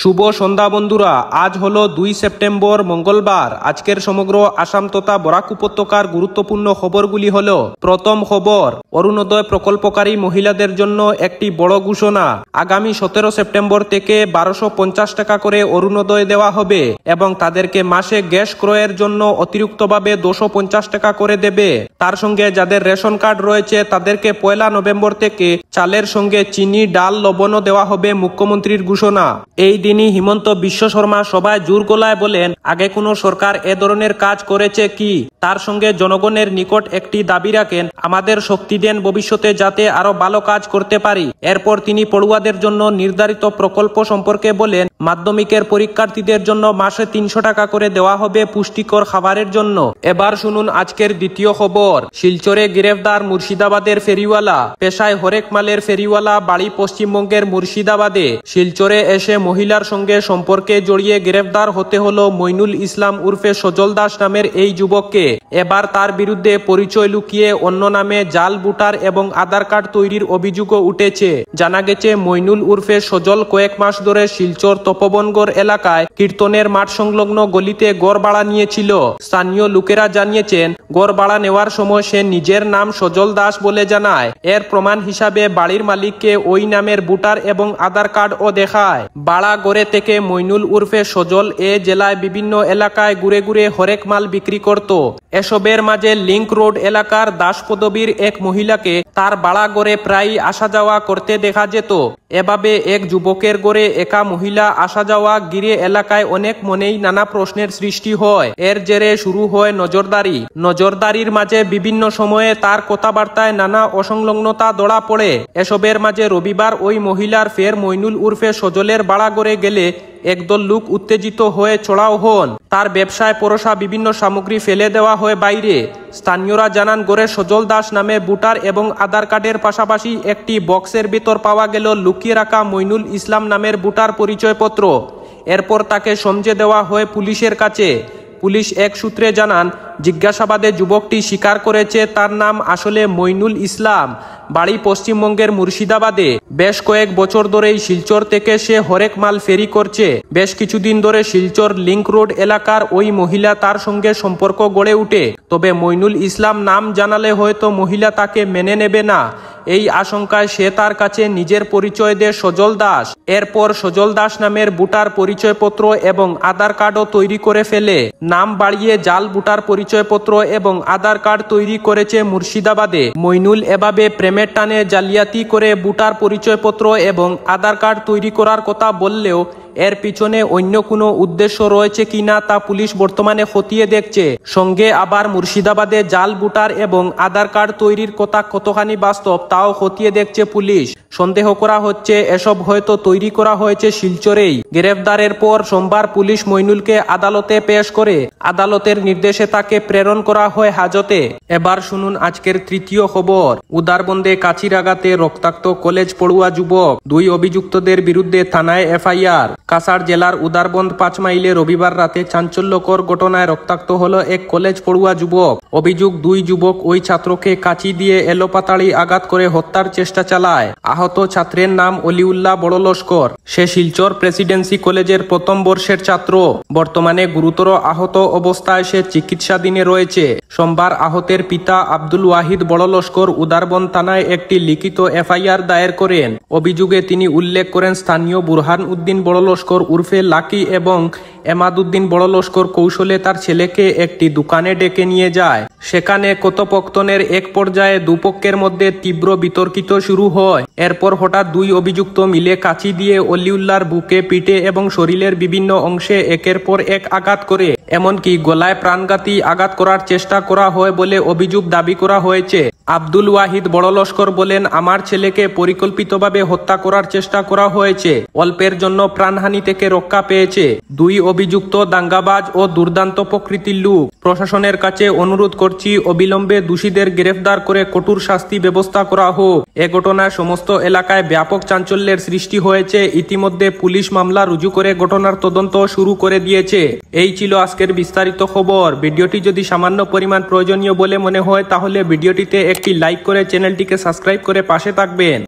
শুভ সন্ধ্যা বন্ধুরা, আজ হলো 2 সেপ্টেম্বর মঙ্গলবার। আজকের সমগ্র আসাম তথা বরাক উপত্যকার গুরুত্বপূর্ণ খবরগুলি হলো: প্রথম খবর, অরুণোদয় প্রকল্পকারী মহিলাদের জন্য একটি বড় ঘোষণা। আগামী 17 সেপ্টেম্বর থেকে 1250 টাকা করে অরুণোদয় দেওয়া হবে এবং তাদেরকে মাসে গ্যাস ক্রয়ের জন্য অতিরিক্তভাবে 250 টাকা করে দেবে। তার সঙ্গে যাদের রেশন কার্ড রয়েছে তাদেরকে 1 নভেম্বর থেকে চালের সঙ্গে চিনি, ডাল, লবণও দেওয়া হবে, মুখ্যমন্ত্রীর ঘোষণা। এই দিনই হিমন্ত বিশ্ব শর্মা সভায় জোর গলায় বলেন, আগে কোনো সরকার এ ধরনের কাজ করেছে কি? তার সঙ্গে জনগণের নিকট একটি দাবি রাখেন, আমাদের শক্তি দেন ভবিষ্যতে যাতে আরো ভালো কাজ করতে পারি। এরপর তিনি পড়ুয়াদের জন্য নির্ধারিত প্রকল্প সম্পর্কে বলেন, মাধ্যমিকের পরীক্ষার্থীদের জন্য মাসে 300 টাকা করে দেওয়া হবে পুষ্টিকর খাবারের জন্য। এবার শুনুন আজকের দ্বিতীয় খবর। শিলচরে গ্রেফতার মুর্শিদাবাদের ফেরিওয়ালা। পেশায় হরেক মালের ফেরিওয়ালা, বাড়ি পশ্চিমবঙ্গের মুর্শিদাবাদে। শিলচরে এসে মহিলার সঙ্গে সম্পর্কে জড়িয়ে গ্রেফতার হতে হলো মইনুল ইসলাম উর্ফে সজল দাস নামের এই যুবককে। এবার তার বিরুদ্ধে পরিচয় লুকিয়ে অন্য নামে জাল ভোটার এবং আধার কার্ড তৈরির অভিযোগও উঠেছে। জানা গেছে, মইনুল উর্ফে সজল কয়েক মাস ধরে শিলচর তপবনগড় এলাকায় কীর্তনের মাঠ সংলগ্ন গলিতে গড় ভাড়া নিয়েছিল। স্থানীয় লোকেরা জানিয়েছেন, গড় ভাড়া নেওয়ার সময় সে নিজের নাম সজল দাস বলে জানায়। এর প্রমাণ হিসাবে বাড়ির মালিককে ওই নামের ভোটার এবং আধার কার্ডও দেখায়। ভাড়া গড়ে থেকে মইনুল উর্ফে সজল এ জেলায় বিভিন্ন এলাকায় ঘুরে ঘুরে হরেক মাল বিক্রি করত। এসবের মাঝে লিংক রোড এলাকার দাস পদবীর এক মহিলাকে তার ভাড়া গড়ে প্রায় আসা যাওয়া করতে দেখা যেত। এভাবে এক যুবকের গড়ে একা মহিলা আসা যাওয়া ঘিরে এলাকায় অনেক মনেই নানা প্রশ্নের সৃষ্টি হয়। এর জেরে শুরু হয় নজরদারির মাঝে বিভিন্ন সময়ে তার কথাবার্তায় নানা অসংলগ্নতা ধরা পড়ে। এসবের মাঝে রবিবার ওই মহিলার ফের মইনুল উর্ফে সজলের ভাড়া গড়ে গেলে একদল লোক উত্তেজিত হয়ে চড়াও হন। তার ব্যবসায় পরশা বিভিন্ন সামগ্রী ফেলে দেওয়া হয় বাইরে। স্থানীয়রা জানান, গড়ে সজল দাস নামে ভোটার এবং আধার কার্ডের পাশাপাশি একটি বক্সের ভিতর পাওয়া গেল লুকিয়ে রাখা মইনুল ইসলাম নামের ভোটার পরিচয়পত্র। এরপর তাকে সমঝে দেওয়া হয় পুলিশের কাছে। পুলিশ এক সূত্রে জানান, জিজ্ঞাসাবাদে যুবকটি স্বীকার করেছে তার নাম আসলে মইনুল ইসলাম, বাড়ি পশ্চিমবঙ্গের মুর্শিদাবাদে। বেশ কয়েক বছর ধরেই শিলচর থেকে সে হরেক মাল ফেরি করছে। বেশ কিছুদিন ধরে শিলচর লিংক রোড এলাকার ওই মহিলা তার সঙ্গে সম্পর্ক গড়ে উঠে। তবে মইনুল ইসলাম নাম জানালে হয়তো মহিলা তাকে মেনে নেবে না। এই আশঙ্কায় সে তার কাছে নিজের পরিচয় দেয় সজল দাস। এরপর সজল দাস নামের ভোটার পরিচয়পত্র এবং আধার কার্ডও তৈরি করে ফেলে। নাম বাড়িয়ে জাল ভোটার পরিচয়পত্র এবং আধার কার্ড তৈরি করেছে মুর্শিদাবাদে। মইনুল এভাবে প্রেমের টানে জালিয়াতি করে ভোটার পরিচয়পত্র এবং আধার কার্ড তৈরি করার কথা বললেও এর পিছনে অন্য কোনো উদ্দেশ্য রয়েছে কিনা তা পুলিশ বর্তমানে খতিয়ে দেখছে। সঙ্গে আবার মুর্শিদাবাদে জাল ভোটার এবং আধার কার্ড তৈরির কথা কতখানি বাস্তব তাও খতিয়ে দেখছে পুলিশ। সন্দেহ করা হচ্ছে এসব হয়তো তৈরি করা হয়েছে শিলচরেই। গ্রেফতারের পর সোমবার পুলিশ মইনুলকে আদালতে পেশ করে। আদালতের নির্দেশে তাকে প্রেরণ করা হয় হাজতে। এবার শুনুন আজকের তৃতীয় খবর। উদারবন্দে কাছির আঘাতে রক্তাক্ত কলেজ পড়ুয়া যুবক। 2 অভিযুক্তদের বিরুদ্ধে থানায় এফআইআর। কাছাড় জেলার উদারবন্দ 5 মাইলে রবিবার রাতে চাঞ্চল্যকর ঘটনায় রক্তাক্ত হলো এক কলেজ পড়ুয়া যুবক। অভিযোগ, 2 যুবক ওই ছাত্রকে কাঁচি দিয়ে এলোপাতাড়ি আঘাত করে হত্যার চেষ্টা চালায়। আহত ছাত্রের নাম অলিউল্লাহ বড়লস্কর। সে শিলচর প্রেসিডেন্সি কলেজের প্রথম বর্ষের ছাত্র। বর্তমানে গুরুতর আহত অবস্থায় সে চিকিৎসাধীনে রয়েছে। সোমবার আহতের পিতা আব্দুল ওয়াহিদ বড়লস্কর উদারবন্দ থানায় একটি লিখিত এফআইআর দায়ের করেন। অভিযোগে তিনি উল্লেখ করেন, স্থানীয় বুরহান উদ্দিন বড়লস্কর উর্ফে লাকি এবং এমাদউদ্দিন বড়লস্কর কৌশলে তার ছেলেকে একটি দোকানে ডেকে নিয়ে যায়। সেখানে কথোপকথনের এক পর্যায়ে দুপক্ষের মধ্যে তীব্র বিতর্কিত শুরু হয়। এরপর হঠাৎ 2 অভিযুক্ত মিলে কাঁচি দিয়ে অলিউল্লাহর বুকে, পিঠে এবং শরীরের বিভিন্ন অংশে একের পর এক আঘাত করে, এমনকি গলায় প্রাণঘাতী আঘাত করার চেষ্টা করা হয় বলে অভিযোগ দাবি করা হয়েছে। আব্দুল ওয়াহিদ বড়লস্কর বলেন, আমার ছেলেকে পরিকল্পিতভাবে হত্যা করার চেষ্টা করা হয়েছে। অল্পের জন্য প্রাণহানি থেকে রক্ষা পেয়েছে। 2 অভিযুক্ত দাঙ্গাবাজ ও দুর্দান্ত প্রকৃতির লোক। প্রশাসনের কাছে অনুরোধ করছি, অবিলম্বে দোষীদের গ্রেফতার করে কঠোর শাস্তি ব্যবস্থা করা হোক। এ ঘটনায় সমস্ত এলাকায় ব্যাপক চাঞ্চল্যের সৃষ্টি হয়েছে। ইতিমধ্যে পুলিশ মামলা রুজু করে ঘটনার তদন্ত শুরু করে দিয়েছে। এই ছিল আজকের বিস্তারিত খবর। ভিডিওটি যদি সামান্য পরিমাণ প্রয়োজনীয় বলে মনে হয় তাহলে ভিডিওটিতে একটি লাইক করে চ্যানেলটিকে সাবস্ক্রাইব করে পাশে থাকবেন।